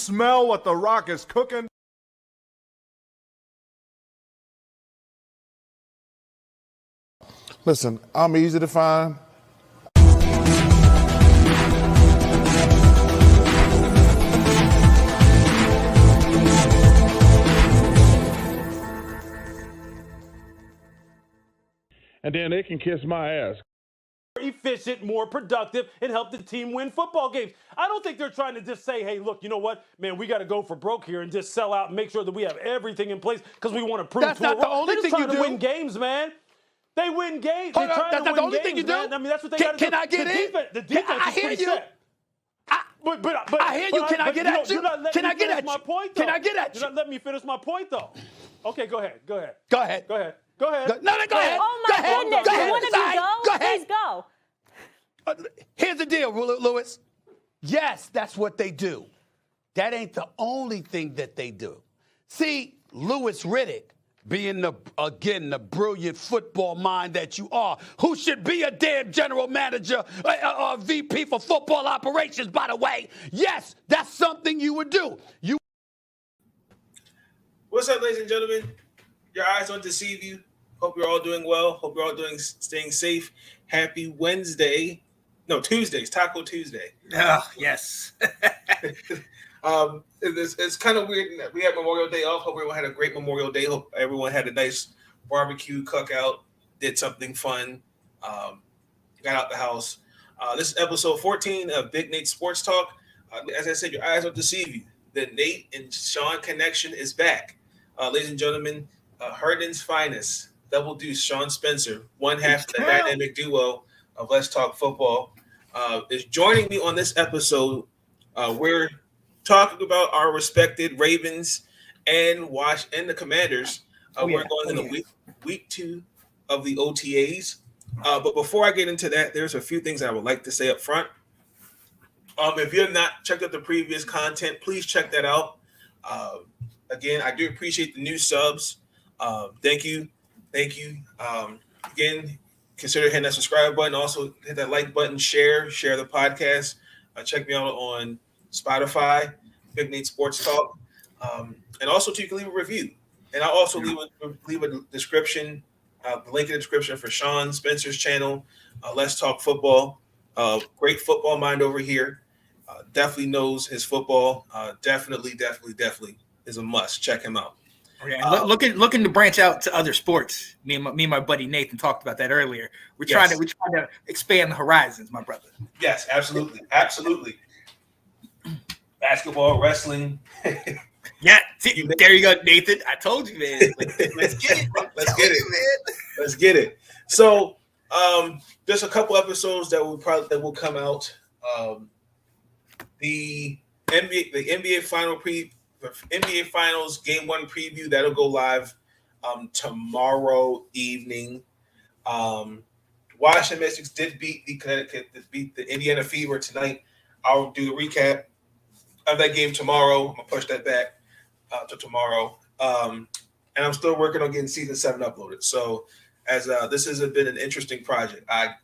smell what The Rock is cooking? Listen, I'm easy to find. And then they can kiss my ass. Efficient, more productive, and help the team win football games. I don't think they're trying to just say, hey, look, you know what, man, we got to go for broke here and just sell out and make sure that we have everything in place because we want to prove That's not the only thing you do. They're just trying to win games, man. They win games. Hold They're on, trying that's to not the win only games, thing you do. man. I mean, that's what they got to do. Can I get in? The defense I is hear pretty you. set. But I hear you. Can I get at you? Can I get at you? My point, though. Can I get at you? You're not letting me finish my point, though. Okay, go ahead. Go ahead. Go ahead. No, go ahead. Go ahead. Oh, my goodness. Go ahead. One of you go? Go ahead. Please go. Here's the deal, Lewis. Yes, that's what they do. That ain't the only thing that they do. See, Louis Riddick, being the brilliant football mind that you are, who should be a damn general manager or VP for football operations, by the way. Yes, that's something you would do. What's up, ladies and gentlemen? Your eyes don't deceive you. Hope you're all doing well. Hope you're all staying safe. Happy Wednesday. No, Tuesdays, Taco Tuesday. Oh, yes. It's kind of weird. We had Memorial Day off. Hope everyone had a great Memorial Day. Hope everyone had a nice barbecue, cookout, did something fun, got out the house. This is episode 14 of Big Nate Sports Talk. As I said, your eyes don't deceive you. The Nate and Sean connection is back. Ladies and gentlemen, Herndon's finest, Double Deuce, Sean Spencer, one half of the dynamic duo of Let's Talk Football, is joining me on this episode. We're talking about our respected Ravens and the Commanders. We're going into week 2 of the OTAs. But before I get into that, there's a few things I would like to say up front. If you have not checked out the previous content, please check that out. Again, I do appreciate the new subs. Thank you. Again, consider hitting that subscribe button. Also, hit that like button. Share the podcast. Check me out on Spotify, Big Nate Sports Talk, and also you can leave a review. And I'll also leave a description, the link in the description for Sean Spencer's channel, Let's Talk Football. Great football mind over here. Definitely knows his football. Definitely is a must. Check him out. Yeah, looking to branch out to other sports. Me and my buddy Nathan talked about that earlier. We're trying to expand the horizons, my brother. Yes, absolutely. Basketball, wrestling. Yeah, there you go, Nathan. I told you, man. Let's get it. Let's get it. So, there's a couple episodes that will come out. The NBA Finals Game 1 preview that'll go live tomorrow evening. Washington Mystics did beat the Indiana Fever tonight. I'll do the recap of that game tomorrow. I'm gonna push that back to tomorrow. And I'm still working on getting season 7 uploaded. So as this has been an interesting project. I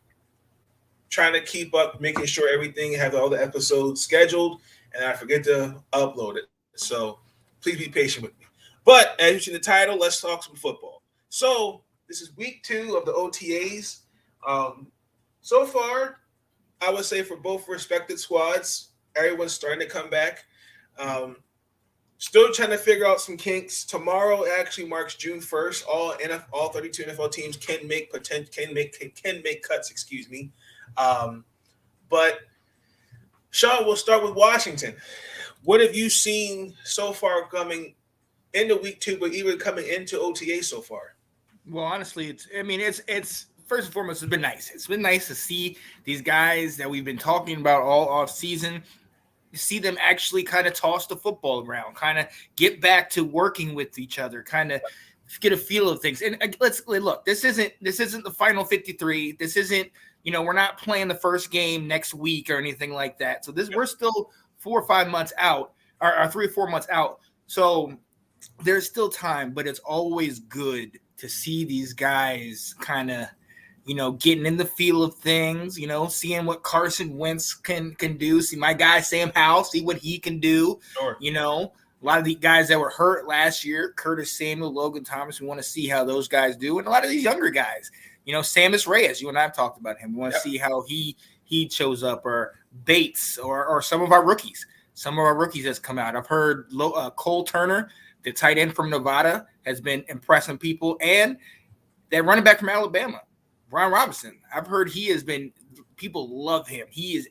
trying to keep up, making sure everything have all the episodes scheduled, and I forget to upload it. So please be patient with me. But as you see the title, let's talk some football. So this is week 2 of the OTAs. So far, I would say for both respected squads, everyone's starting to come back. Still trying to figure out some kinks. Tomorrow actually marks June 1st. All 32 NFL teams can make cuts. Excuse me. But Sean, we'll start with Washington. What have you seen so far coming into week 2, but even coming into OTA so far? Well, honestly, it's first and foremost, it's been nice. It's been nice to see these guys that we've been talking about all off season, see them actually kind of toss the football around, kind of get back to working with each other, kind of get a feel of things. And let's look, this isn't the final 53. This isn't, we're not playing the first game next week or anything like that. So we're still 4 or 5 months out, or 3 or 4 months out. So there's still time, but it's always good to see these guys kind of getting in the feel of things, seeing what Carson Wentz can do. See my guy Sam Howell, see what he can do. Sure. A lot of the guys that were hurt last year, Curtis Samuel, Logan Thomas, we want to see how those guys do. And a lot of these younger guys, Samus Reyes, you and I have talked about him. We want to see how he shows up, or Bates, or some of our rookies. Some of our rookies has come out. I've heard Cole Turner, the tight end from Nevada, has been impressing people. And that running back from Alabama, Brian Robinson, I've heard people love him. He is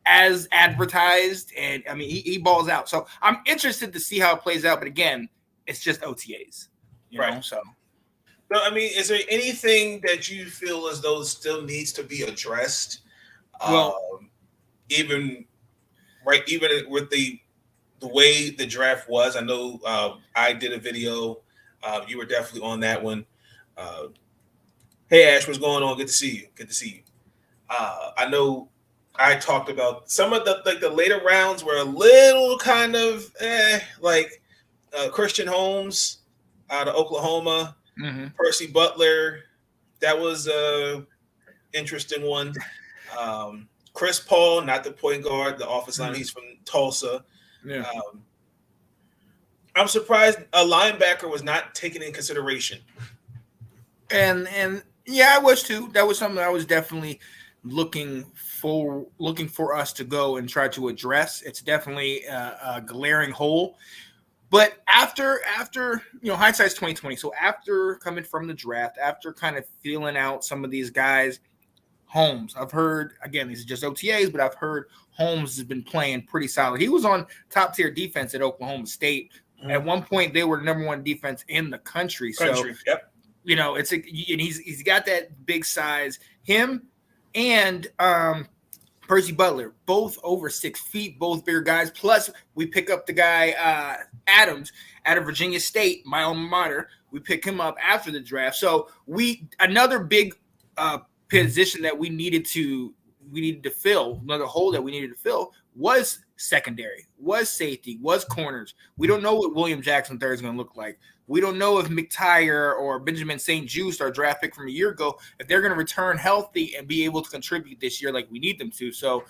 as advertised, and I mean he balls out. So I'm interested to see how it plays out. But again, it's just OTAs, right? So I mean, is there anything that you feel as though still needs to be addressed? Well, even with the way the draft was, I know I did a video. You were definitely on that one. Hey Ash, what's going on? Good to see you. I know I talked about some of the later rounds were a little kind of Christian Holmes out of Oklahoma, Percy Butler, that was a interesting one. Chris Paul, not the point guard, the offensive line, he's from Tulsa. Yeah. I'm surprised a linebacker was not taken in consideration. And yeah, I was too. That was something I was definitely looking for us to go and try to address. It's definitely a glaring hole. But after hindsight's 2020. So after coming from the draft, after kind of feeling out some of these guys, Holmes, I've heard, again, these are just OTAs, but I've heard Holmes has been playing pretty solid. He was on top tier defense at Oklahoma State. At one point, they were the number one defense in the country. Yep. And he's got that big size. Him and Percy Butler, both over 6 feet, both bigger guys. Plus, we pick up the guy Adams out of Virginia State, my alma mater. We pick him up after the draft. So another big position that we needed to fill, another hole that we needed to fill was secondary, was safety, was corners. We don't know what William Jackson III is going to look like. We don't know if McTyer or Benjamin St. Juste, our draft pick from a year ago, if they're going to return healthy and be able to contribute this year like we need them to. So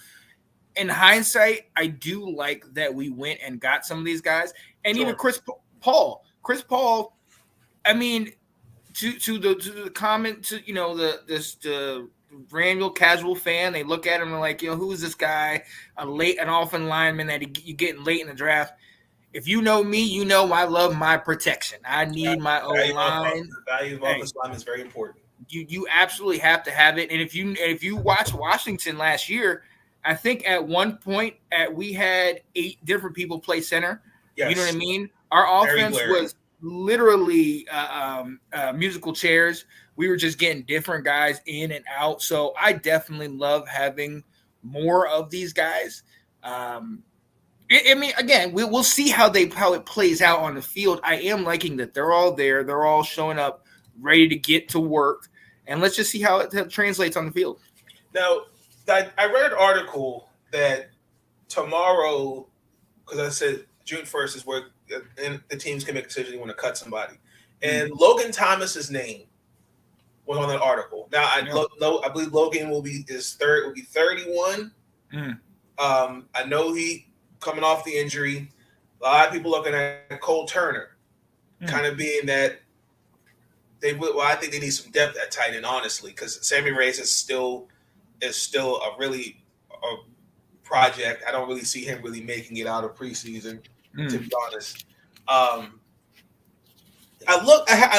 in hindsight, I do like that we went and got some of these guys. And even Chris Paul, I mean, to the comment, to the random casual fan, they look at him and like, who is this guy? An offensive lineman that you getting late in the draft. If you know me, you know I love my protection. I need my own line. The value of offensive line is very important. You absolutely have to have it. And if you watch Washington last year, I think at one point we had 8 different people play center. Yes. You know what I mean? Our offense was literally musical chairs. We were just getting different guys in and out. So I definitely love having more of these guys. I mean, again, we'll see how it plays out on the field. I am liking that they're all there. They're all showing up, ready to get to work. And let's just see how it translates on the field. Now, I read an article that tomorrow, because I said June 1st is where the teams can make a decision they want to cut somebody. And Logan Thomas's name was on that article. Now, I believe Logan will be 31. I know he coming off the injury. A lot of people looking at Cole Turner, kind of being that I think they need some depth at tight end, honestly, because Sammy Reyes is still a project. I don't really see him really making it out of preseason, to be honest. I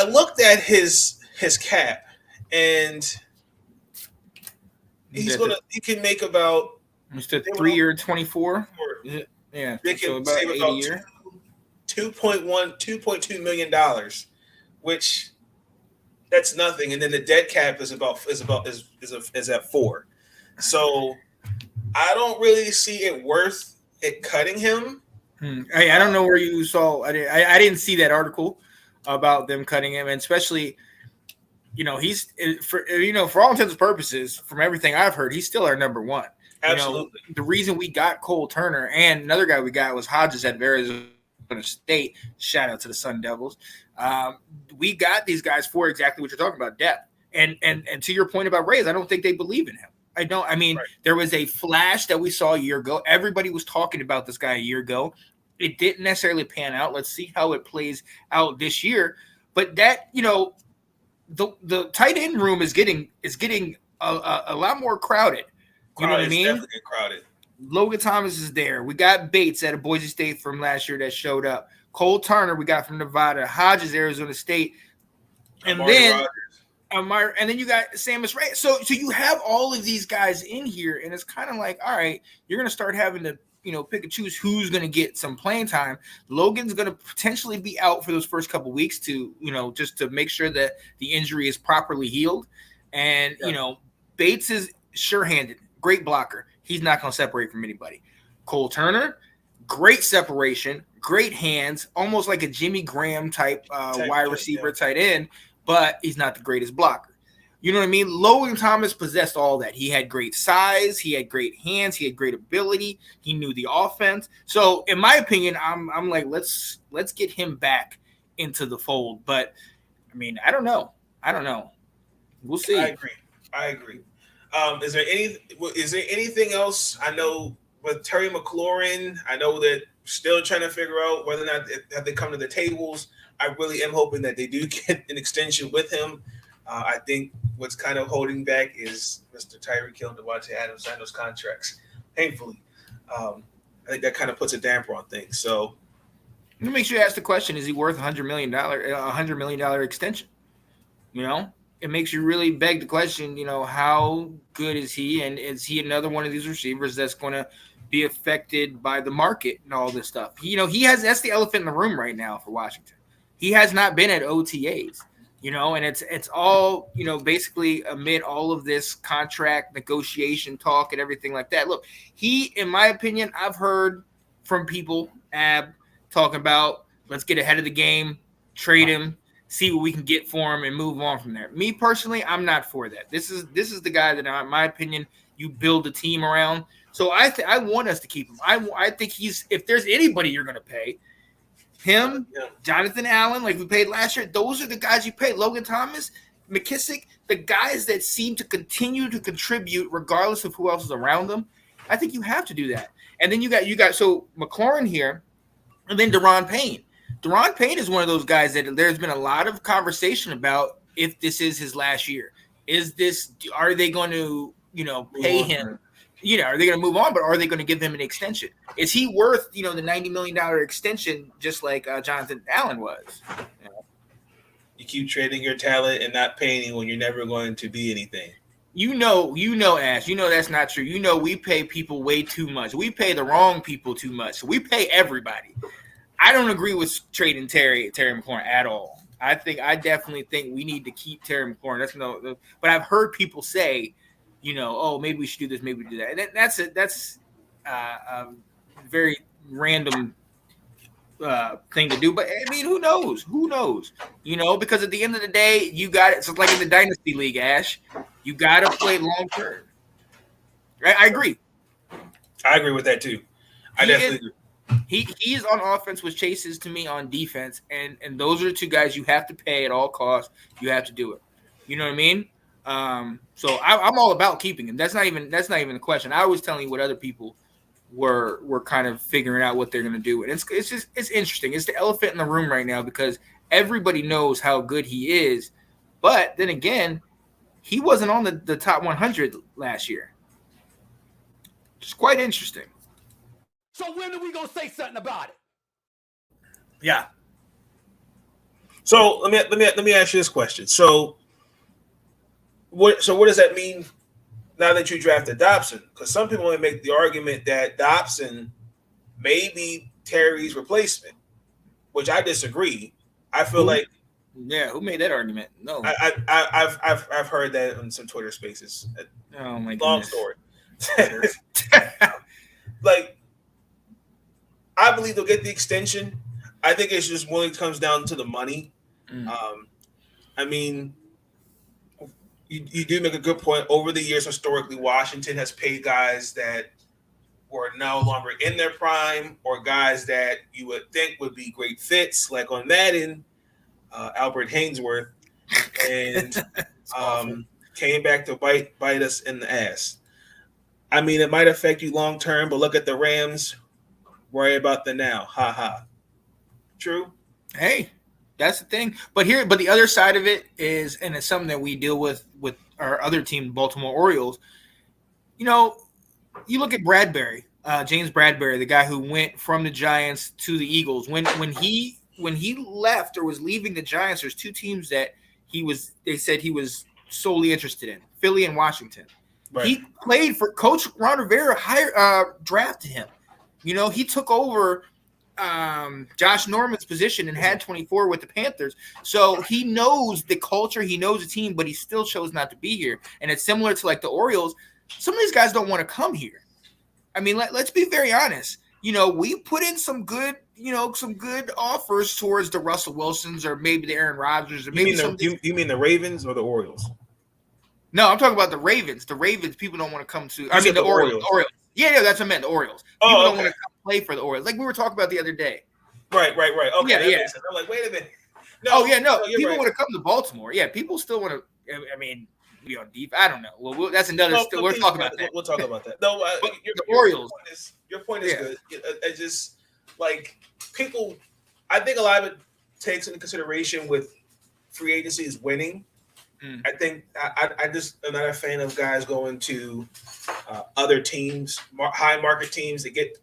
looked at his cap, and he can make about. Mr. 3 year 24. Yeah, they can so about save 80 about a year. $2.2 million, which that's nothing. And then the dead cap is at 4. So I don't really see it worth it cutting him. Hey, I don't know where you saw. I didn't see that article about them cutting him, and especially, he's for all intents and purposes, from everything I've heard, he's still our number one. Absolutely. The reason we got Cole Turner and another guy we got was Hodges at Arizona State. Shout out to the Sun Devils. We got these guys for exactly what you're talking about, depth. And to your point about Reyes, I don't think they believe in him. I mean, Right. There was a flash that we saw a year ago. Everybody was talking about this guy a year ago. It didn't necessarily pan out. Let's see how it plays out this year. But that, the tight end room is getting a lot more crowded. You know what I mean? Definitely getting crowded. Logan Thomas is there. We got Bates out of Boise State from last year that showed up. Cole Turner we got from Nevada. Hodges, Arizona State. And then you got Samus Ray. So you have all of these guys in here, and it's kind of like, all right, you're going to start having to, pick and choose who's going to get some playing time. Logan's going to potentially be out for those first couple weeks to, just to make sure that the injury is properly healed. And, Bates is sure-handed, great blocker. He's not going to separate from anybody. Cole Turner, great separation, great hands, almost like a Jimmy Graham type wide receiver, tight end, but he's not the greatest blocker. You know what I mean? Logan Thomas possessed all that. He had great size, he had great hands, he had great ability, he knew the offense. So, in my opinion, I'm like, let's get him back into the fold. But I mean, I don't know. We'll see. I agree. Is there anything else? I know with Terry McLaurin, I know that still trying to figure out whether or not have they come to the tables. I really am hoping that they do get an extension with him. I think what's kind of holding back is Mr. Tyreek Hill and Devontae Adams sign those contracts. Painfully, I think that kind of puts a damper on things. So, let me make sure you ask the question: is he worth $100 million extension? It makes you really beg the question. How good is he, and is he another one of these receivers that's going to be affected by the market and all this stuff? That's the elephant in the room right now for Washington. He has not been at OTAs. And it's all, basically amid all of this contract negotiation talk and everything like that. Look, in my opinion, I've heard from people, talking about let's get ahead of the game, trade him, see what we can get for him, and move on from there. Me personally, I'm not for that. This is the guy that, in my opinion, you build a team around. So I want us to keep him. I think if there's anybody you're going to pay, him, Jonathan Allen, like we paid last year, those are the guys you pay. Logan Thomas, McKissick, the guys that seem to continue to contribute regardless of who else is around them. I think you have to do that. And then you got so McLaurin here, and then Deron Payne. Deron Payne is one of those guys that there's been a lot of conversation about if this is his last year. Are they going to, pay him? Are they going to move on, but are they going to give him an extension? Is he worth, the $90 million extension just like Jonathan Allen was? You keep trading your talent and not paying when you're never going to be anything. Ash, that's not true. We pay people way too much. We pay the wrong people too much. We pay everybody. I don't agree with trading Terry McLaurin at all. I definitely think we need to keep Terry McLaurin. But I've heard people say, maybe we should do this, maybe we do that. And that's a very random thing to do. But I mean, who knows? Because at the end of the day, you got it. It's like in the Dynasty League, Ash. You got to play long term. Right? I agree. I agree with that too. I definitely agree. He is on offense, which Chase is to me on defense, and those are the two guys you have to pay at all costs. You have to do it. You know what I mean? So I'm all about keeping him. That's not even the question. I was telling you what other people were kind of figuring out what they're going to do, and it's interesting. It's the elephant in the room right now because everybody knows how good he is, but then again, he wasn't on the top 100 last year. It's quite interesting. So when are we gonna say something about it? Yeah. So let me ask you this question. So what does that mean now that you drafted Dobson? Because some people want to make the argument that Dobson may be Terry's replacement, which I disagree. I feel like who made that argument? No, I've heard that on some Twitter Spaces. Oh my long goodness. story. Like, I believe they'll get the extension. I think it's just when it comes down to the money. I mean, you do make a good point. Over the years, historically, Washington has paid guys that were no longer in their prime or guys that you would think would be great fits, like on Madden, Albert Hainsworth. And Came back to bite us in the ass. I mean, it might affect you long term, but look at the Rams. Worry about the now. Ha ha. True. Hey, that's the thing. But the other side of it is, and it's something that we deal with our other team, Baltimore Orioles. You know, you look at Bradbury, James Bradbury, the guy who went from the Giants to the Eagles. When he left or was leaving the Giants, there's two teams that they said he was solely interested in, Philly and Washington. Right. He played for Coach Ron Rivera, drafted him. You know, he took over Josh Norman's position and had 24 with the Panthers. So he knows the culture, he knows the team, but he still chose not to be here. And it's similar to like the Orioles. Some of these guys don't want to come here. I mean, let's be very honest. You know, we put in some good offers towards the Russell Wilsons or maybe the Aaron Rodgers or maybe you mean the Ravens or the Orioles? No, I'm talking about the Ravens. The Ravens, people don't want to come to. I mean, the Orioles. Yeah, that's what I meant. The Orioles. People don't want to come play for the Orioles, like we were talking about the other day. Right. Okay, yeah. I'm like, wait a minute. No, people want to come to Baltimore. Yeah, people still want to. I mean, be on deep. I don't know. Well, that's another. We'll talk about that. We'll talk about that. No, the Orioles. Your point is good. It just like people. I think a lot of it takes into consideration with free agency is winning. I think I just am not a fan of guys going to other teams, high market teams that get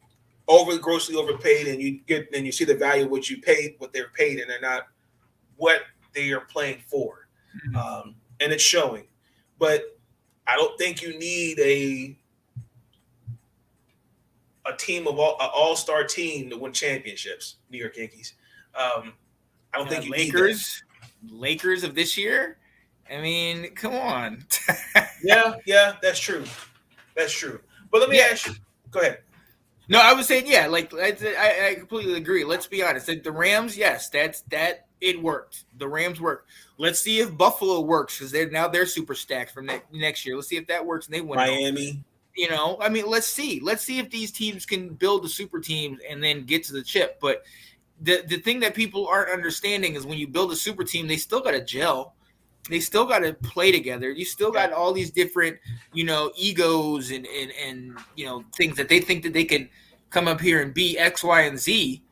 grossly overpaid, and you see the value of what they're paid, and they're not what they are playing for, and it's showing. But I don't think you need a team of all-star team to win championships. New York Yankees. I don't think you Lakers. Need that. Lakers of this year. I mean, come on. Yeah, that's true. But let me ask you. Go ahead. No, I was saying, I completely agree. Let's be honest. Like the Rams, yes, it worked. The Rams worked. Let's see if Buffalo works because they're super stacked from next year. Let's see if that works and they win. Miami. You know, I mean, let's see. Let's see if these teams can build the super teams and then get to the chip. But the thing that people aren't understanding is when you build a super team, they still got to gel. They still got to play together. You still got all these different, egos and things that they think that they can come up here and be X, Y, and Z,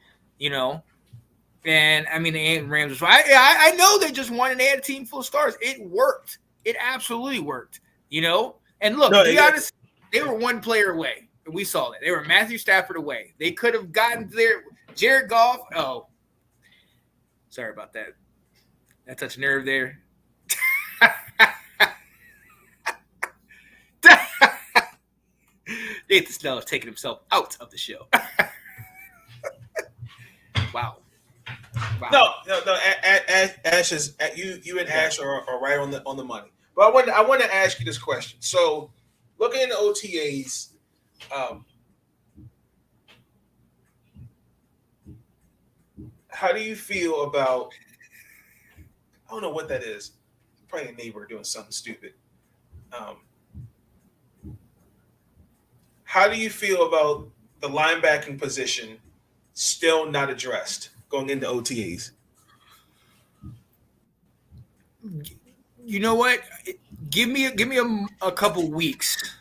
And I mean, the Rams. I know they just wanted to add a team full of stars. It worked. It absolutely worked. And look, to be honest, they were one player away. We saw that. They were Matthew Stafford away. They could have gotten there. Jared Goff. Oh, sorry about that. That touched a nerve there. Nathan Snell has taken himself out of the show. Wow. No. Ash is you and Ash are right on the money. But I want to ask you this question. So, looking at the OTAs, how do you feel about? I don't know what that is. Probably a neighbor doing something stupid. How do you feel about the linebacking position still not addressed going into OTAs? You know what? Give me a couple weeks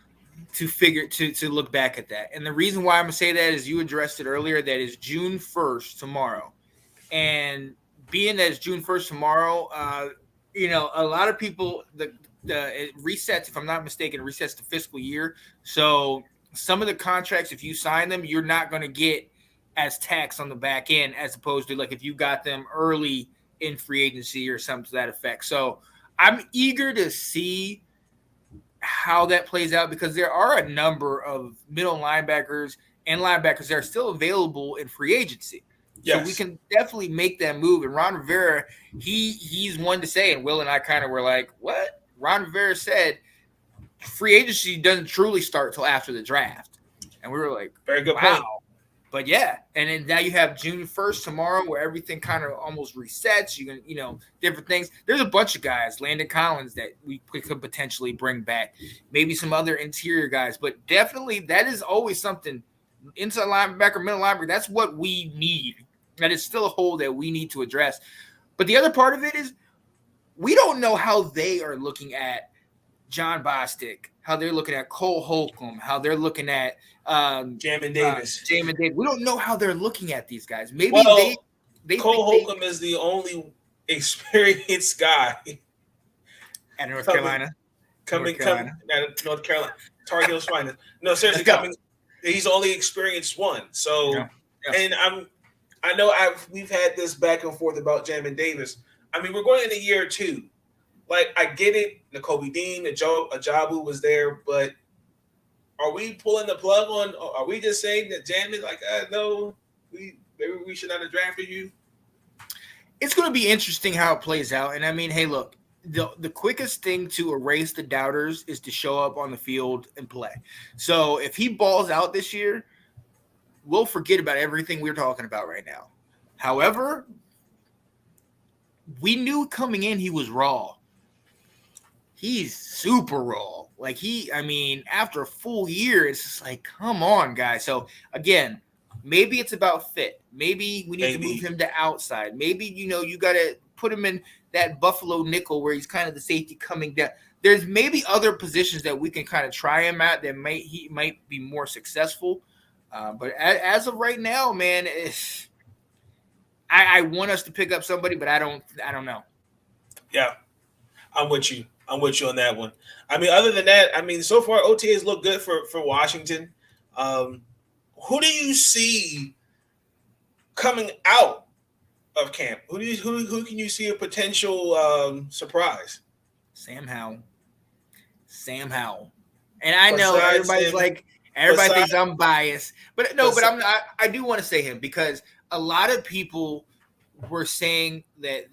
to look back at that. And the reason why I'm gonna say that is you addressed it earlier. That is June 1st tomorrow, and being that it's June 1st tomorrow, a lot of people it resets. If I'm not mistaken, it resets the fiscal year. So some of the contracts, if you sign them, you're not going to get as tax on the back end as opposed to like if you got them early in free agency or something to that effect. So I'm eager to see how that plays out because there are a number of middle linebackers and linebackers that are still available in free agency. Yes. So we can definitely make that move. And Ron Rivera, he's one to say, and Will and I kind of were like, what? Ron Rivera said free agency doesn't truly start till after the draft. And we were like, very good wow. point. But yeah, and then now you have June 1st tomorrow where everything kind of almost resets. You can, different things. There's a bunch of guys, Landon Collins, that we could potentially bring back. Maybe some other interior guys. But definitely that is always something. Inside linebacker, middle linebacker, that's what we need. That is still a hole that we need to address. But the other part of it is we don't know how they are looking at John Bostic, how they're looking at Cole Holcomb, how they're looking at Jamin Davis. Jamin Davis. We don't know how they're looking at these guys. Maybe Well, they Cole think Holcomb is the only experienced guy at North coming Carolina. out of North Carolina. Tar Heels finest. No, seriously, Let's go. coming. He's only experienced one. So, Yeah. and I know we've had this back and forth about Jamin Davis. I mean, we're going in a year or two. Like, I get it. Nakobe Dean, Ajabu was there, but are we pulling the plug on? Are we just saying that Jamin, like, no, maybe we should not have drafted you? It's going to be interesting how it plays out. And I mean, hey, look, the quickest thing to erase the doubters is to show up on the field and play. So if he balls out this year, we'll forget about everything we're talking about right now. However, we knew coming in he was raw. He's super raw. Like after a full year, it's just like, come on, guys. So again, maybe it's about fit. Maybe we need to move him to outside. Maybe, you got to put him in that Buffalo nickel where he's kind of the safety coming down. There's maybe other positions that we can kind of try him at that he might be more successful. But as of right now, man, I want us to pick up somebody, but I don't know. Yeah, I'm with you on that one. I mean, other than that, so far OTAs look good for Washington. Who do you see coming out of camp? Who can you see a potential surprise? Sam Howell. And I know everybody's everybody thinks I'm biased, but no, but I'm not. I do want to say him because a lot of people were saying that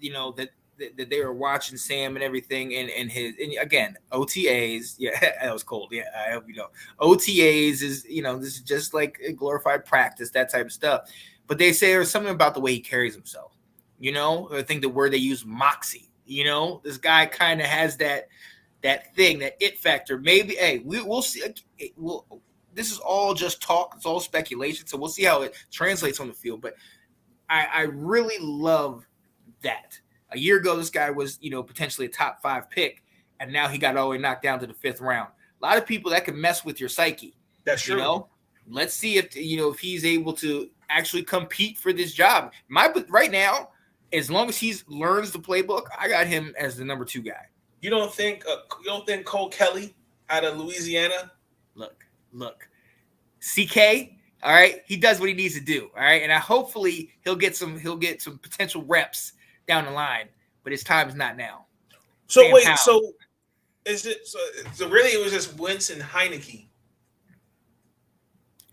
that they were watching Sam and everything and again OTAs. Yeah, that was cold. Yeah, I hope you know. OTAs is this is just like a glorified practice, that type of stuff. But they say there's something about the way he carries himself. I think the word they use, moxie. This guy kind of has that thing, that it factor. Maybe, hey, we'll see. This is all just talk. It's all speculation. So we'll see how it translates on the field. But I really love that. A year ago, this guy was, potentially a top 5 pick, and now he got all the way knocked down to the 5th round. A lot of people that can mess with your psyche. That's true. Let's see if if he's able to actually compete for this job. Right now, as long as he learns the playbook, I got him as the number 2 guy. You don't think Cole Kelly out of Louisiana? Look, CK. All right, he does what he needs to do. All right, and hopefully he'll get some potential reps down the line, but his time is not now. So Sam wait, Howell. so is it so really it was just Wentz and Heineke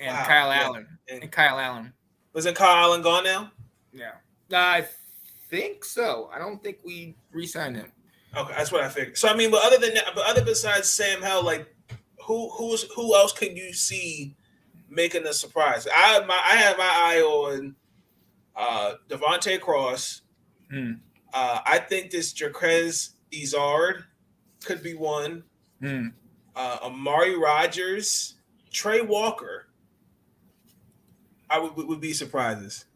and Kyle Allen. And Kyle Allen. Wasn't Kyle Allen gone now? Yeah, I think so. I don't think we re-signed him. Okay, that's what I figured. So but other than that, other besides Sam Howell, like who else can you see making a surprise? I have my eye on Devontae Cross. I think this Jaquez Izard could be one. Amari Rodgers, Trey Walker. I would be surprises.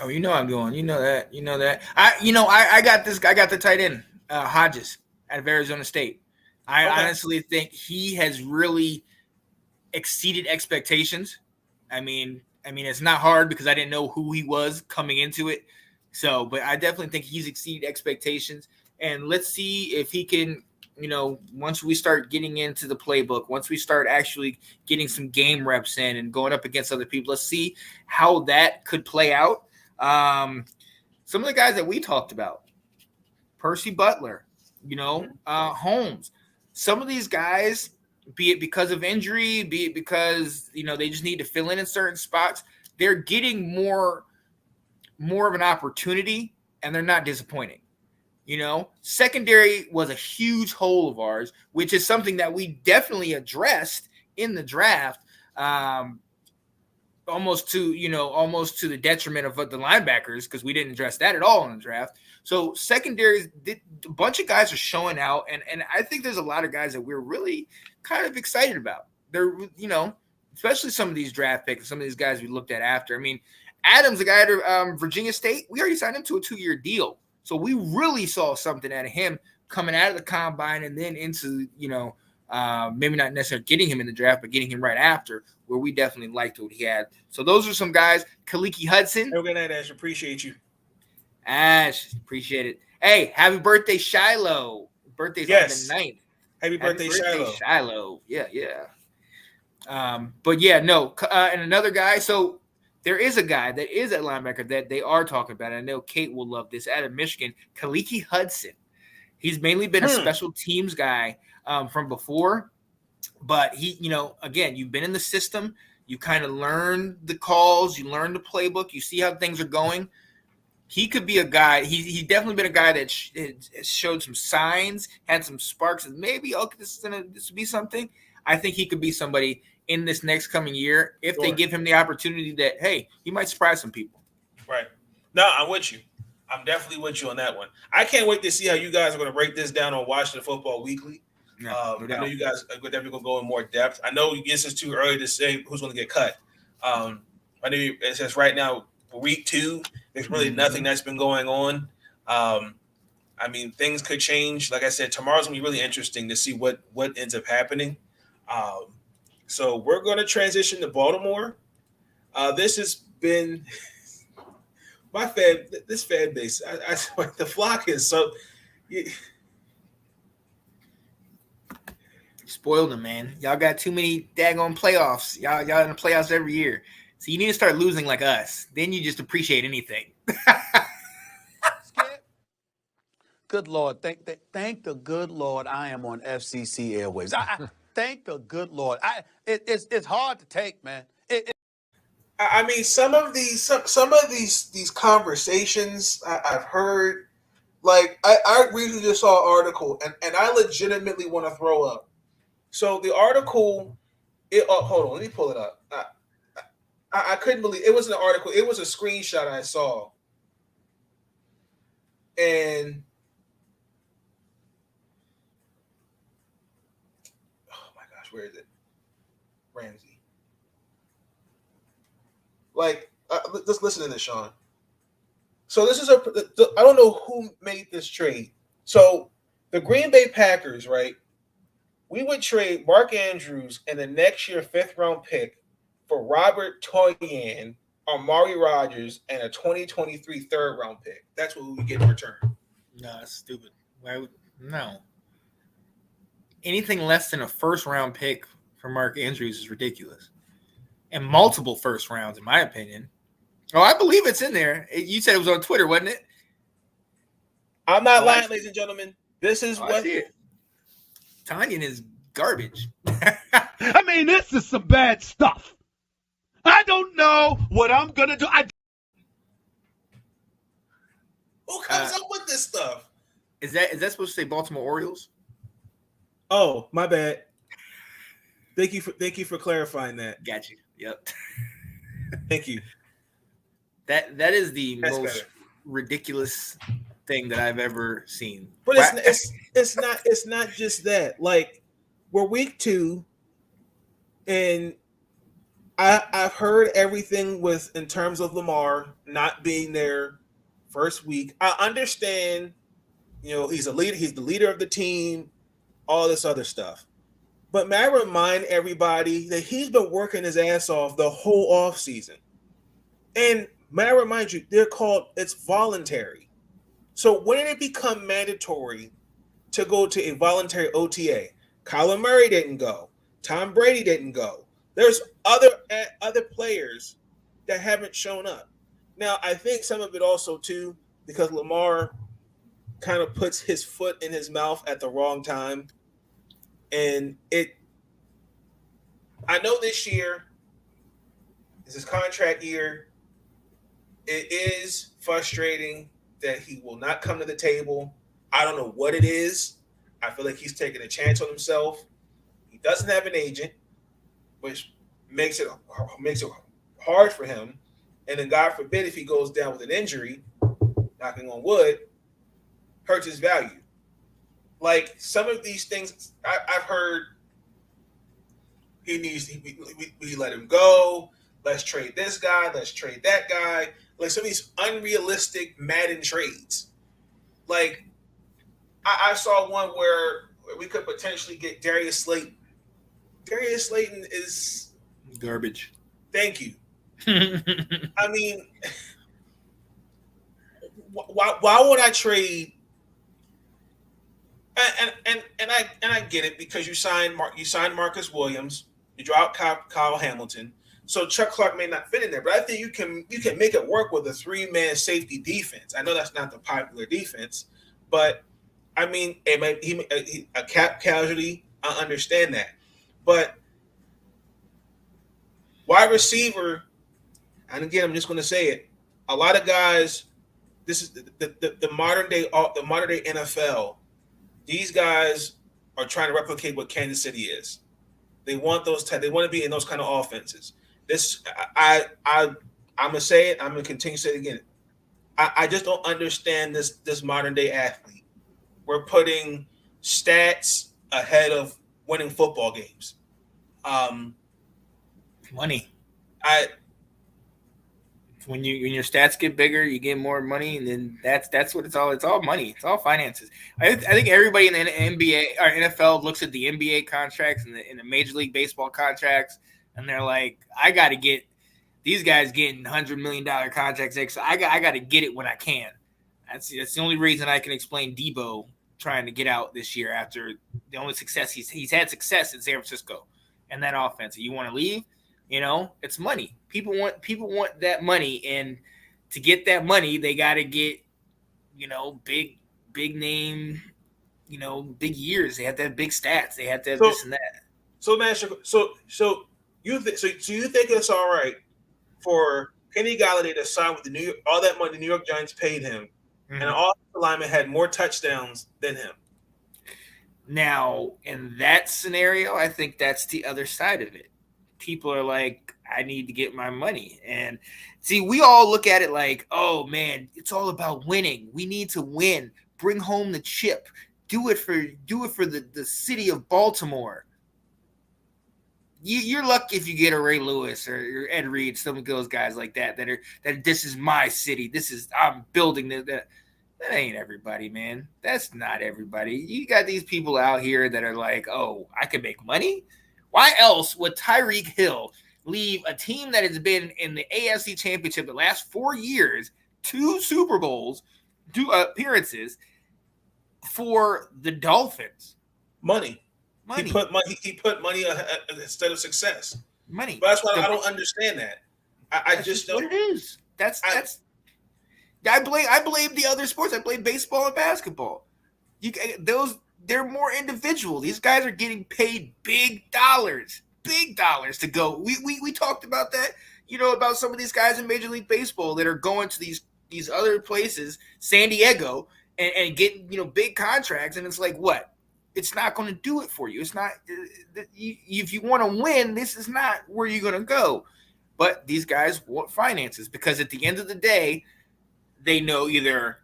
Oh, I'm going. You know that. I got this. I got the tight end, Hodges out of Arizona State. I honestly think he has really exceeded expectations. I mean, it's not hard because I didn't know who he was coming into it. So, but I definitely think he's exceeded expectations. And let's see if he can, once we start getting into the playbook, once we start actually getting some game reps in and going up against other people, let's see how that could play out. Some of the guys that we talked about, Percy Butler, Holmes, some of these guys, be it because of injury, be it because, they just need to fill in certain spots, they're getting more of an opportunity and they're not disappointing. Secondary was a huge hole of ours, which is something that we definitely addressed in the draft. Almost to the detriment of the linebackers, because we didn't address that at all in the draft. So secondaries, a bunch of guys are showing out, and I think there's a lot of guys that we're really kind of excited about. They're, especially some of these draft picks, some of these guys we looked at after. Adams, the guy at Virginia State, we already signed him to a 2-year deal. So we really saw something out of him coming out of the combine and then into, maybe not necessarily getting him in the draft, but getting him right after, where we definitely liked what he had. So those are some guys. Kaliki Hudson. Have a good night, Ash. Appreciate you. Ash, appreciate it. Hey, happy birthday, Shiloh. Birthday's on the 9th. Happy birthday, Shiloh. Shiloh. Yeah. And another guy. So there is a guy that is at linebacker that they are talking about. I know Kate will love this. Out of Michigan, Kaliki Hudson. He's mainly been a special teams guy from before, but he, again, you've been in the system. You kind of learn the calls. You learn the playbook. You see how things are going. He could be a guy. He's definitely been a guy that showed some signs, had some sparks, and maybe this will be something. I think he could be somebody in this next coming year if they give him the opportunity that, hey, he might surprise some people. Right. No, I'm with you. I'm definitely with you on that one. I can't wait to see how you guys are going to break this down on Washington Football Weekly. I know you guys are definitely going to go in more depth. I know this is too early to say who's going to get cut. I know it says right now, week 2, there's really nothing that's been going on. Things could change. Like I said, tomorrow's going to be really interesting to see what ends up happening. So we're going to transition to Baltimore. This has been this fan base. I the flock is so. Spoiled them, man. Y'all got too many daggone playoffs. Y'all in the playoffs every year. So you need to start losing like us. Then you just appreciate anything. Good Lord. Thank the good Lord I am on FCC airwaves. I thank the good Lord. It's hard to take, man. Some of these conversations I've heard, like I recently just saw an article and I legitimately want to throw up. So the article, hold on, let me pull it up. I couldn't believe it wasn't an article. It was a screenshot I saw. And oh my gosh, where is it? Ramsey. Just listen to this, Sean. So this is I don't know who made this trade. So the Green Bay Packers, right? We would trade Mark Andrews and the next year 5th round pick for Robert Tonyan, Amari Rodgers, and a 2023 3rd round pick. That's what we would get in return. No, that's stupid. No. Anything less than a 1st round pick for Mark Andrews is ridiculous. And multiple 1st rounds, in my opinion. Oh, I believe it's in there. You said it was on Twitter, wasn't it? I'm not lying, ladies and gentlemen. This is what Tonyan is garbage. This is some bad stuff. I don't know what I'm going to do. Who comes up with this stuff? Is that supposed to say Baltimore Orioles? Oh, my bad. Thank you for clarifying that. Got you. Yep. Thank you. That's the most ridiculous thing that I've ever seen. But it's not just that. Like, we're week 2, and I've heard everything in terms of Lamar not being there first week. I understand, he's a leader, he's the leader of the team, all this other stuff. But may I remind everybody that he's been working his ass off the whole offseason. And may I remind you, it's voluntary. So when did it become mandatory to go to a voluntary OTA? Kyler Murray didn't go. Tom Brady didn't go. There's other players that haven't shown up. Now, I think some of it also, too, because Lamar kind of puts his foot in his mouth at the wrong time. And I know this year is his contract year. It is frustrating that he will not come to the table. I don't know what it is. I feel like he's taking a chance on himself. He doesn't have an agent, which makes it hard for him. And then God forbid if he goes down with an injury, knocking on wood, hurts his value. Like some of these things I've heard, we let him go. Let's trade this guy. Let's trade that guy. Like some of these unrealistic Madden trades. Like I saw one where we could potentially get Darius Slayton. Darius Slayton is garbage. Thank you. I mean, why would I trade? And I get it because you signed Marcus Williams, you dropped Kyle Hamilton, so Chuck Clark may not fit in there, but I think you can make it work with a 3-man safety defense. I know that's not the popular defense, but I mean, it might he a cap casualty. I understand that, but wide receiver, and again, I'm just going to say it. A lot of guys, this is the modern day NFL. These guys are trying to replicate what Kansas City is. They want they want to be in those kind of offenses. I'm gonna say it. I'm gonna continue to say it again. I just don't understand this modern day athlete. We're putting stats ahead of winning football games. Money. When your stats get bigger, you get more money, and then that's what it's all. It's all money. It's all finances. I think everybody in the NBA or NFL looks at the NBA contracts and the Major League Baseball contracts, and they're like, I got to get these guys getting $100 million contracts. So I got to get it when I can. That's the only reason I can explain Debo trying to get out this year after the only success he's had success in San Francisco and that offense. You want to leave? You know, it's money. People want that money, and to get that money, they got to get, you know, big name, you know, big years. They have to have big stats. They have to have this and that. So, man, so you think it's all right for Kenny Galladay to sign with all that money the New York Giants paid him, and all the linemen had more touchdowns than him? Now, in that scenario, I think that's the other side of it. People are like, I need to get my money. And see, we all look at it like, oh man, it's all about winning. We need to win. Bring home the chip. Do it for the city of Baltimore. You're lucky if you get a Ray Lewis or Ed Reed, some of those guys like that this is my city. I'm building that. That ain't everybody, man. That's not everybody. You got these people out here that are like, oh, I can make money. Why else would Tyreek Hill leave a team that has been in the AFC Championship the last 4 years, 2 Super Bowls, 2 appearances for the Dolphins? Money. He put money instead of success. Money. But that's why I don't understand that. I just don't. What it is. I blame the other sports. I blame baseball and basketball. They're more individual. These guys are getting paid big dollars to go. We talked about that, you know, about some of these guys in Major League Baseball that are going to these other places, San Diego, and getting, you know, big contracts. And it's like, what? It's not going to do it for you. It's not. If you want to win, this is not where you're going to go. But these guys want finances because at the end of the day, they know either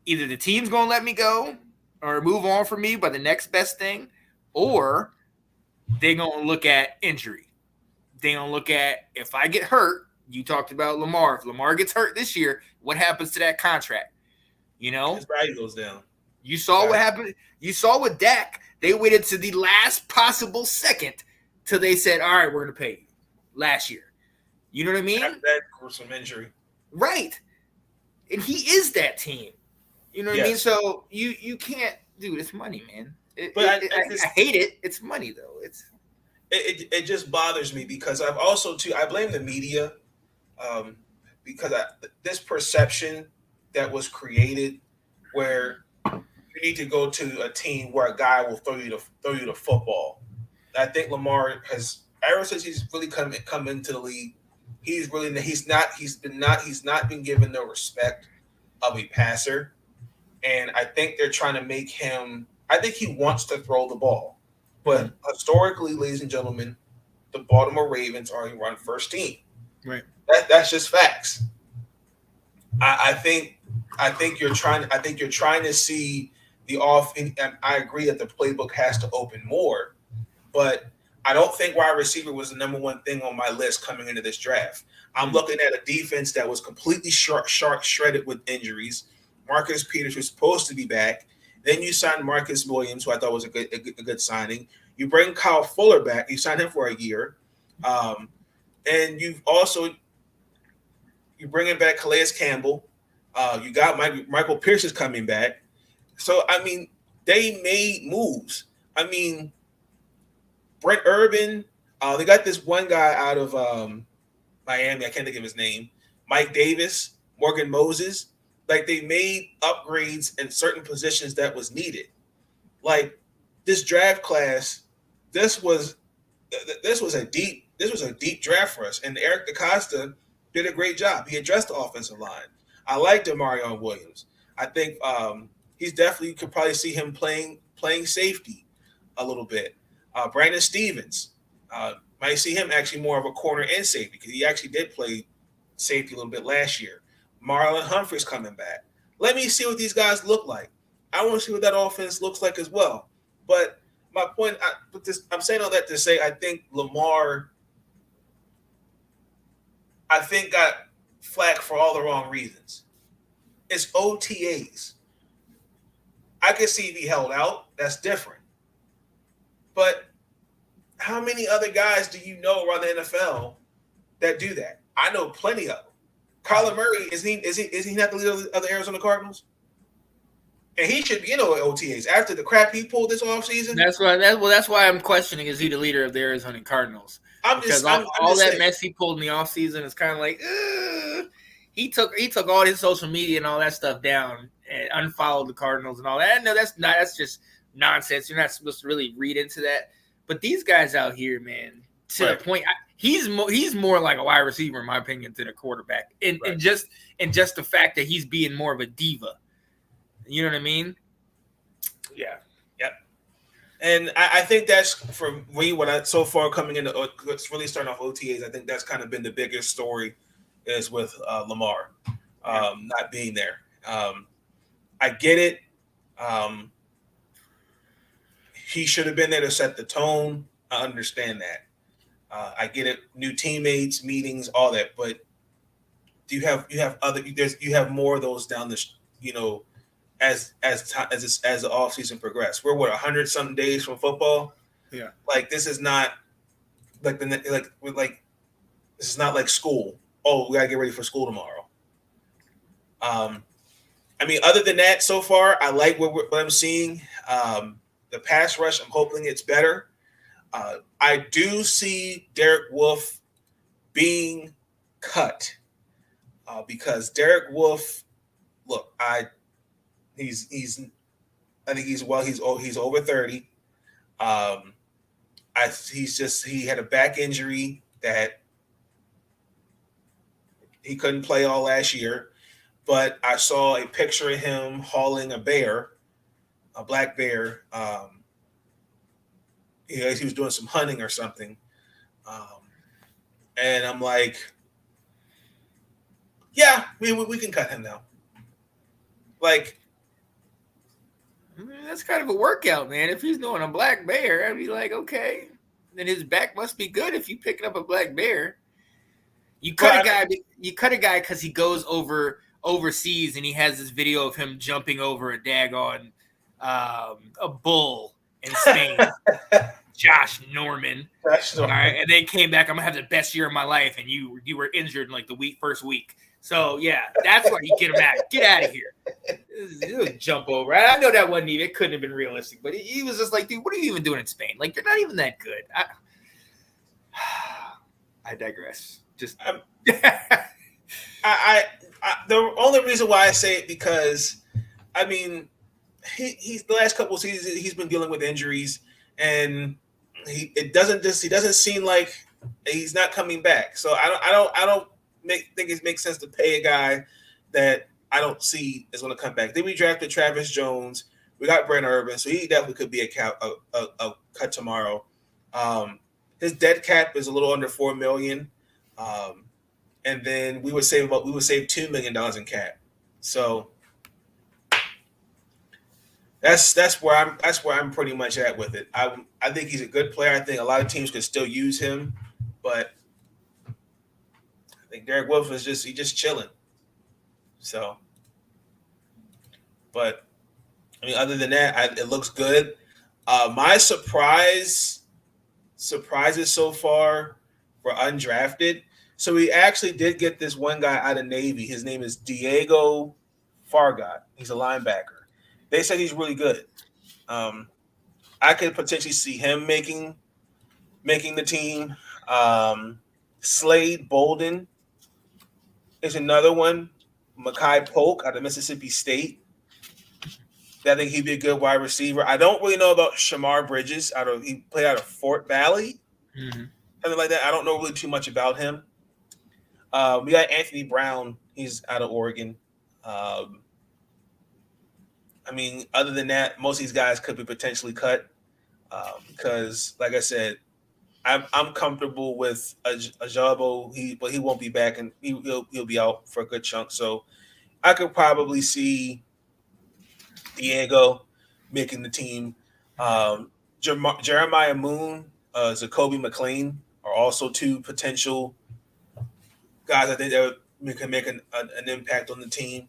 the team's going to let me go or move on from me by the next best thing, or they're going to look at injury. They're going to look at, if I get hurt, you talked about Lamar. If Lamar gets hurt this year, what happens to that contract? You know? His value goes down. You saw what happened. You saw with Dak. They waited to the last possible second till they said, all right, we're going to pay you last year. You know what I mean? That gruesome injury. Right. And he is that team. You know what I mean? So you can't, dude. It's money, man. I hate it. It's money, though. It just bothers me because I've also I blame the media because this perception that was created where you need to go to a team where a guy will throw you the football. I think Lamar has ever since he's really come into the league. He's not been given the respect of a passer. And I think they're trying to make him – I think he wants to throw the ball. But historically, ladies and gentlemen, the Baltimore Ravens are a run-first team. Right. That's just facts. I think you're trying to see the off – and I agree that the playbook has to open more. But I don't think wide receiver was the number one thing on my list coming into this draft. I'm looking at a defense that was completely shredded with injuries. Marcus Peters was supposed to be back. Then you signed Marcus Williams, who I thought was a good signing. You bring Kyle Fuller back. You signed him for a year. And you're bringing back Calais Campbell. You got Michael Pierce is coming back. So, I mean, they made moves. I mean, Brent Urban, they got this one guy out of Miami. I can't think of his name. Mike Davis, Morgan Moses. Like, they made upgrades in certain positions that was needed. Like, this draft class, this was a deep draft for us. And Eric DaCosta did a great job. He addressed the offensive line. I like Demarion Williams. I think he's definitely, you could probably see him playing safety a little bit. Brandon Stevens, might see him actually more of a corner and safety because he actually did play safety a little bit last year. Marlon Humphrey's coming back. Let me see what these guys look like. I want to see what that offense looks like as well. But my point, I'm saying all that to say I think Lamar, got flack for all the wrong reasons. It's OTAs. I can see if he held out. That's different. But how many other guys do you know around the NFL that do that? I know plenty of them. Kyler Murray, is he not the leader of the Arizona Cardinals? And he should be in OTAs after the crap he pulled this offseason. That's why I'm questioning, is he the leader of the Arizona Cardinals? I'm just that saying. mess he pulled in the offseason is kind of like, he took all his social media and all that stuff down and unfollowed the Cardinals and all that. No, that's just nonsense. You're not supposed to really read into that. But these guys out here, man, to the point, he's more like a wide receiver in my opinion than a quarterback, and just the fact that he's being more of a diva. You know what I mean? Yeah. Yep. And I think that's for me so far coming into really starting off OTAs. I think that's kind of been the biggest story is with Lamar not being there. I get it. He should have been there to set the tone. I understand that. I get it. New teammates, meetings, all that. But do you have more of those down the as the off season progressed? We're 100-something days from football. Yeah. Like this is not like this is not like school. Oh, we gotta get ready for school tomorrow. I mean, other than that, so far, I like what I'm seeing. The pass rush, I'm hoping it's better. I do see Derek Wolfe being cut because Derek Wolfe, look, I think he's over 30. He had a back injury that he couldn't play all last year, but I saw a picture of him hauling a black bear. He was doing some hunting or something. And I'm like, yeah, we can cut him now. Like, I mean, that's kind of a workout, man. If he's doing a black bear, I'd be like, okay, then his back must be good if you picking up a black bear. You cut a guy because he goes overseas and he has this video of him jumping over a daggone a bull in Spain. Josh Norman. All right, and then came back. I'm gonna have the best year of my life, and you were injured in like the first week. So yeah, that's why you get him out. Get out of here. It was jump over. I know that wasn't even. It couldn't have been realistic, but he was just like, dude, what are you even doing in Spain? Like, you're not even that good. I digress. Just I the only reason why I say it because I mean he's the last couple of seasons he's been dealing with injuries and he doesn't seem like he's not coming back. So I don't think it makes sense to pay a guy that I don't see is going to come back. Then we drafted Travis Jones. We got Brent Urban, so he definitely could be a cut tomorrow. His dead cap is a little under $4 million. And then we would save $2 million in cap. So that's where I'm pretty much at with it. I think he's a good player. I think a lot of teams could still use him, but I think Derek Wolfe is just chilling. So But I mean, other than that, it looks good. My surprises so far were undrafted. So we actually did get this one guy out of Navy. His name is Diego Fargot. He's a linebacker. They said he's really good. I could potentially see him making the team. Slade Bolden is another one. Mekhi Polk out of Mississippi State. I think he'd be a good wide receiver. I don't really know about Shamar Bridges. He played out of Fort Valley, something like that. I don't know really too much about him. We got Anthony Brown. He's out of Oregon. I mean, other than that, most of these guys could be potentially cut because, like I said, I'm comfortable with Ajabo. But he won't be back, and he'll be out for a good chunk. So I could probably see Diego making the team. Jeremiah Moon, Zacoby McLean are also two potential guys I think that can make an impact on the team.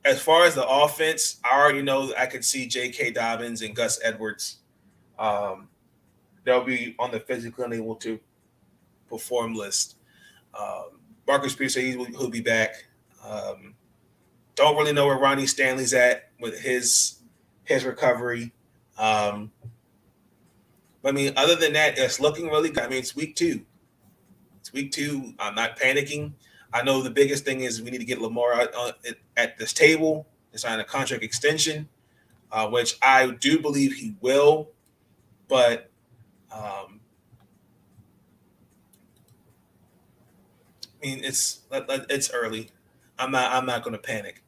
As far as the offense, I already know that I could see J.K. Dobbins and Gus Edwards. They'll be on the physically unable to perform list. Marcus Pierce, he'll be back. Don't really know where Ronnie Stanley's at with his recovery. I mean, other than that, it's looking really good. I mean, it's week 2. I'm not panicking. I know the biggest thing is we need to get Lamar at this table to sign a contract extension, which I do believe he will. But I mean, it's early. I'm not going to panic.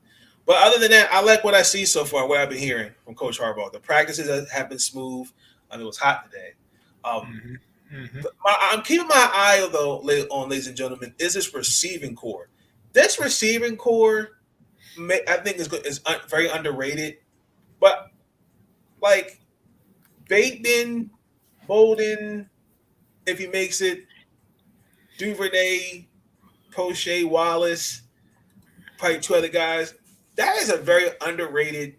But other than that, I like what I see so far, what I've been hearing from Coach Harbaugh. The practices have been smooth. It was hot today. I'm keeping my eye, though, on, ladies and gentlemen, is this receiving core. This receiving core, I think, is very underrated. But, like, Bateman, Bolden, if he makes it, Duvernay, Poche, Wallace, probably 2 other guys. That is a very underrated.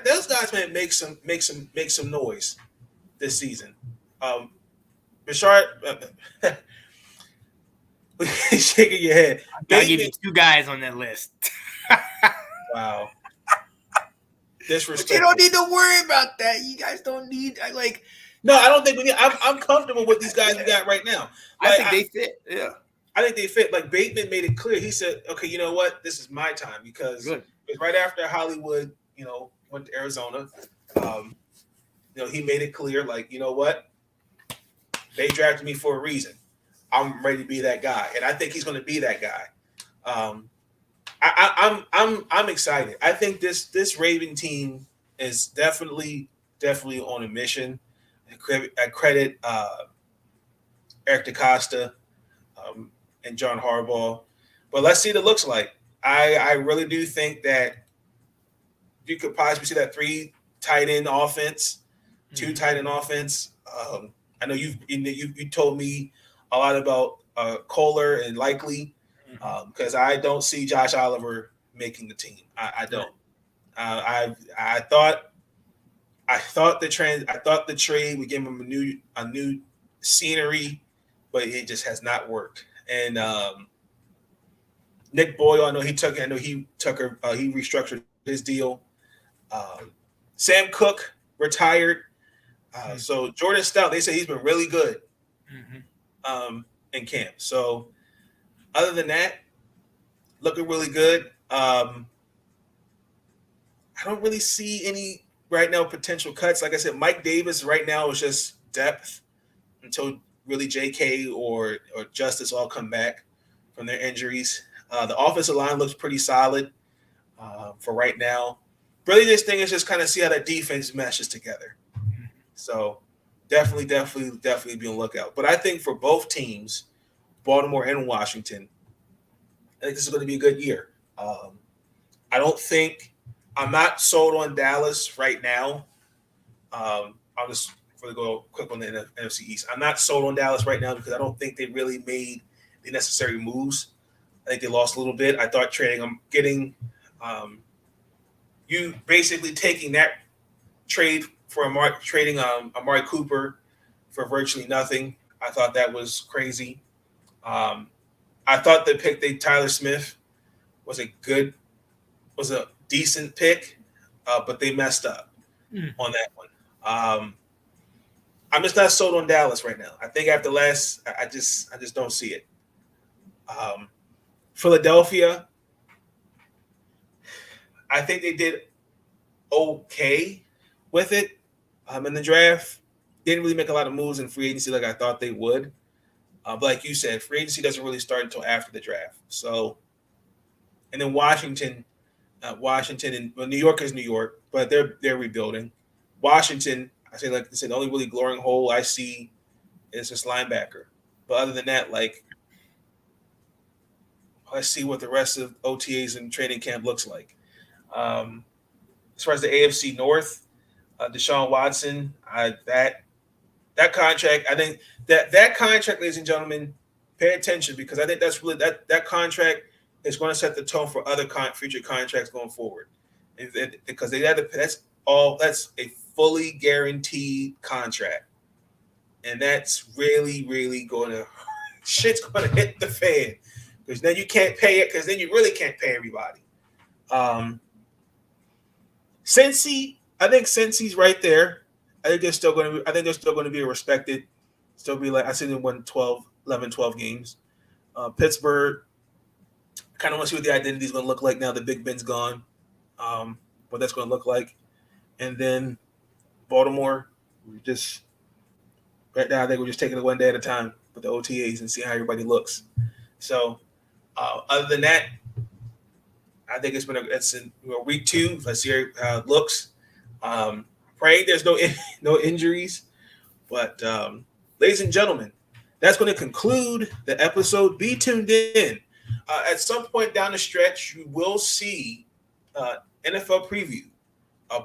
Those guys man make some noise this season. Bashard, shaking your head. I'll give you 2 guys on that list. Wow. Disrespect. But you don't need to worry about that. You guys don't need like. No, I don't think we need. I'm comfortable with these guys we got right now. I think they fit. Yeah. I think they fit. Like Bateman made it clear. He said, "Okay, you know what? This is my time because it's right after Hollywood, went to Arizona. He made it clear, like, you know what? They drafted me for a reason. I'm ready to be that guy, and I think he's going to be that guy. I'm excited. I think this Raven team is definitely on a mission. I credit Eric DeCosta and John Harbaugh. But let's see what it looks like. I really do think that you could possibly see that 3 tight end offense, 2 tight end offense. I know you told me a lot about Kohler and Likely because I don't see Josh Oliver making the team. I don't. I thought the trade would give him a new scenery, but it just has not worked. And Nick Boyle, he restructured his deal. Sam Cook retired. So Jordan Stout, they say he's been really good in camp. So other than that, looking really good. I don't really see any right now potential cuts. Like I said, Mike Davis right now is just depth until really JK or Justice all come back from their injuries. The offensive line looks pretty solid for right now. Really, this thing is just kind of see how that defense meshes together. So definitely be on the lookout. But I think for both teams, Baltimore and Washington, I think this is going to be a good year. I'm not sold on Dallas right now. I'll just go quick on the NFC East. I'm not sold on Dallas right now because I don't think they really made the necessary moves. I think they lost a little bit. I thought getting You basically taking that trade for trading Amari Cooper for virtually nothing. I thought that was crazy. I thought the pick Tyler Smith was a decent pick, but they messed up on that one. I'm just not sold on Dallas right now. I think after last, I just don't see it. Philadelphia, I think they did okay with it in the draft. Didn't really make a lot of moves in free agency like I thought they would. But like you said, free agency doesn't really start until after the draft. So, and then Washington and New York is New York, but they're rebuilding. Washington, like I said, the only really glaring hole I see is this linebacker. But other than that, like, let's see what the rest of OTAs and training camp looks like. As far as the AFC North, Deshaun Watson, that contract, I think that contract, ladies and gentlemen, pay attention because I think that's really that contract is going to set the tone for other future contracts going forward. Because that's a fully guaranteed contract, and that's really, really shit's going to hit the fan because then you can't pay it because then you really can't pay everybody. Cincy's right there. I think they're still going to be respected. Still be like I see them win 11, 12 games. Pittsburgh, kind of want to see what the identity is going to look like now that Big Ben's gone. What that's going to look like, and then Baltimore. Right now I think we're just taking it one day at a time with the OTAs and see how everybody looks. So, other than that, I think it's in week 2. Let's see how it looks. Praying there's no injuries, but ladies and gentlemen, that's going to conclude the episode. Be tuned in. At some point down the stretch, you will see NFL preview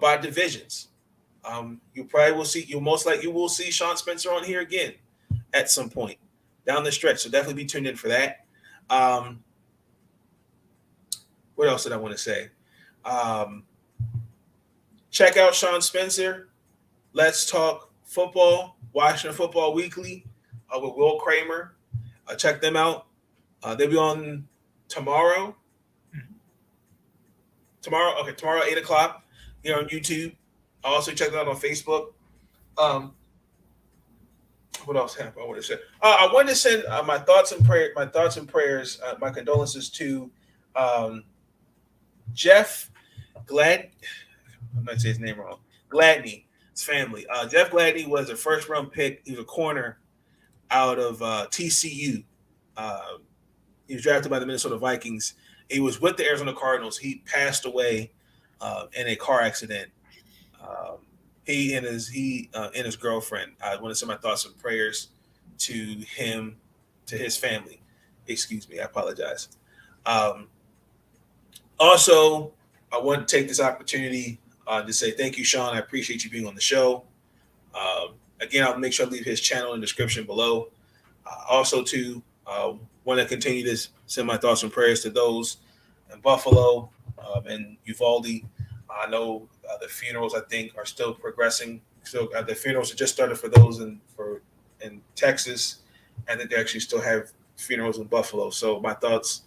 by divisions. You most likely will see Sean Spencer on here again at some point down the stretch. So definitely be tuned in for that. What else did I want to say? Check out Sean Spencer. Let's Talk Football, Washington Football Weekly with Will Kramer. Check them out. They'll be on tomorrow. Tomorrow, 8:00 here on YouTube. Also check them out on Facebook. What else happened? I want to say. I wanted to send my thoughts and prayers, my condolences to Jeff Glad. I'm going to say his name wrong. Gladney's family. Jeff Gladney was a first-round pick. He was a corner out of TCU. He was drafted by the Minnesota Vikings. He was with the Arizona Cardinals. He passed away in a car accident. He and his girlfriend. I want to send my thoughts and prayers to him, to his family. Excuse me. I apologize. Also, I want to take this opportunity to say thank you, Sean. I appreciate you being on the show. Again, I'll make sure I leave his channel in the description below. Also, too, want to continue to send my thoughts and prayers to those in Buffalo and Uvalde. I know the funerals, I think, are still progressing. So the funerals have just started for those in Texas, and that they actually still have funerals in Buffalo. So my thoughts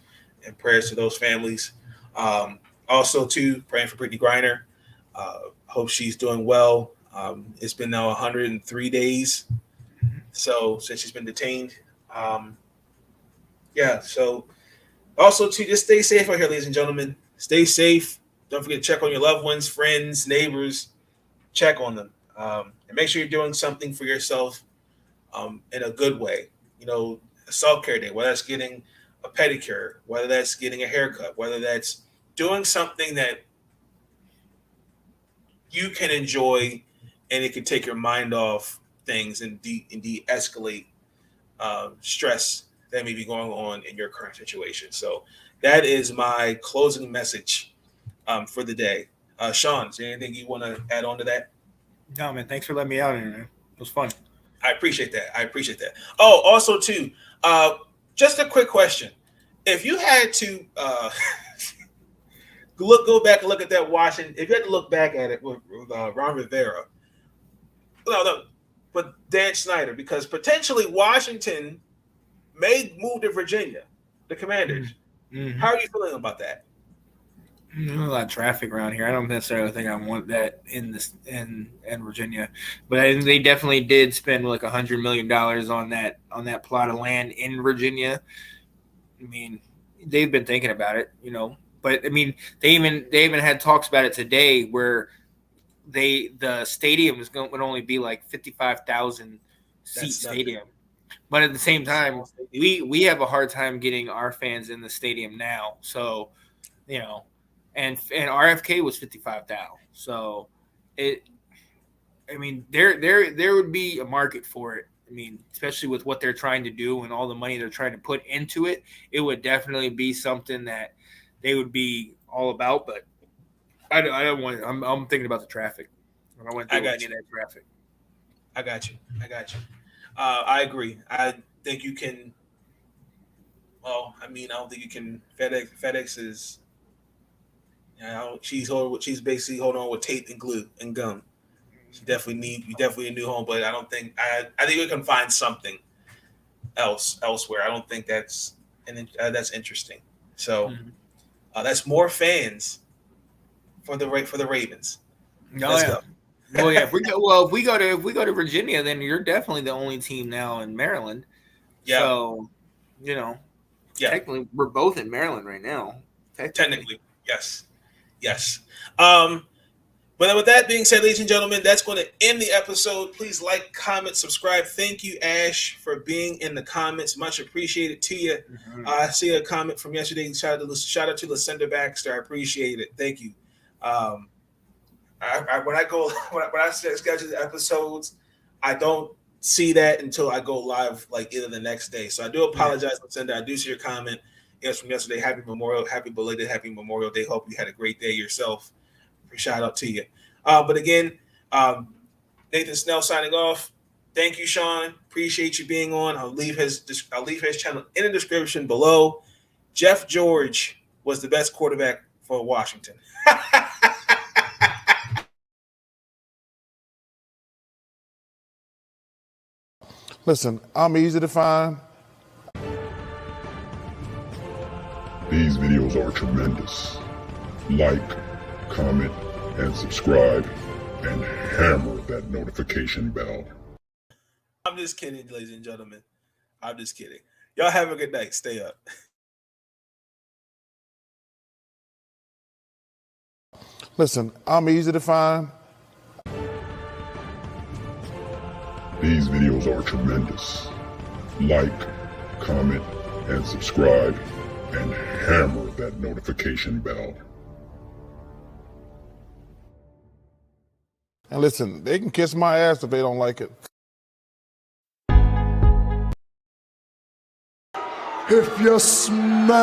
and prayers to those families. Also, too, praying for Brittany Griner. Hope she's doing well. It's been now 103 days since she's been detained. So also, too, just stay safe out here, ladies and gentlemen. Stay safe. Don't forget to check on your loved ones, friends, neighbors. Check on them. And make sure you're doing something for yourself in a good way. A self-care day, whether that's getting a pedicure, whether that's getting a haircut, whether that's doing something that you can enjoy and it can take your mind off things and de-escalate stress that may be going on in your current situation. So that is my closing message for the day. Sean, is there anything you want to add on to that? No, man. Thanks for letting me out here, man. It was fun. I appreciate that. Oh, also, too, just a quick question. If you had to go back and look at that Washington. If you had to look back at it with Ron Rivera, no, but Dan Snyder, because potentially Washington may move to Virginia, the Commanders. Mm-hmm. How are you feeling about that? There's a lot of traffic around here. I don't necessarily think I want that in Virginia, but they definitely did spend like $100 million on that plot of land in Virginia. I mean, they've been thinking about it, But I mean, they even had talks about it today where the stadium would only be like 55,000 seat stadium. But at the same time, we have a hard time getting our fans in the stadium now. So, and RFK was 55,000. So there would be a market for it. I mean, especially with what they're trying to do and all the money they're trying to put into it, it would definitely be something that they would be all about. But I don't want. I'm thinking about the traffic. I don't want to do any of that traffic. I got you. I agree. I think you can. Well, I mean, I don't think you can. FedEx is. She's basically holding on with tape and glue and gum. You definitely a new home, but I don't think I think we can find something elsewhere. I don't think that's interesting. So that's more fans for the Ravens. Let's go. Well, yeah. If we go to Virginia, then you're definitely the only team now in Maryland. Yeah. So, technically we're both in Maryland right now. Technically, yes. But with that being said, ladies and gentlemen, that's going to end the episode. Please like, comment, subscribe. Thank you, Ash, for being in the comments. Much appreciated to you. I see a comment from yesterday. Shout out to Lucinda Baxter. I appreciate it. Thank you. When I schedule the episodes, I don't see that until I go live, like either the next day. So I do apologize, Lucinda. I do see your comment. Yes, from yesterday. Happy belated Memorial Day. Hope you had a great day yourself. Shout out to you. But again, Nathan Snell signing off. Thank you, Sean. Appreciate you being on. I'll leave his channel in the description below. Jeff George was the best quarterback for Washington. Listen, I'm easy to find. These videos are tremendous. Like, comment, and subscribe, and hammer that notification bell. I'm just kidding, ladies and gentlemen. I'm just kidding. Y'all have a good night. Stay up. Listen, I'm easy to find. These videos are tremendous. Like, comment, and subscribe, and hammer that notification bell. And listen, they can kiss my ass if they don't like it. If you smell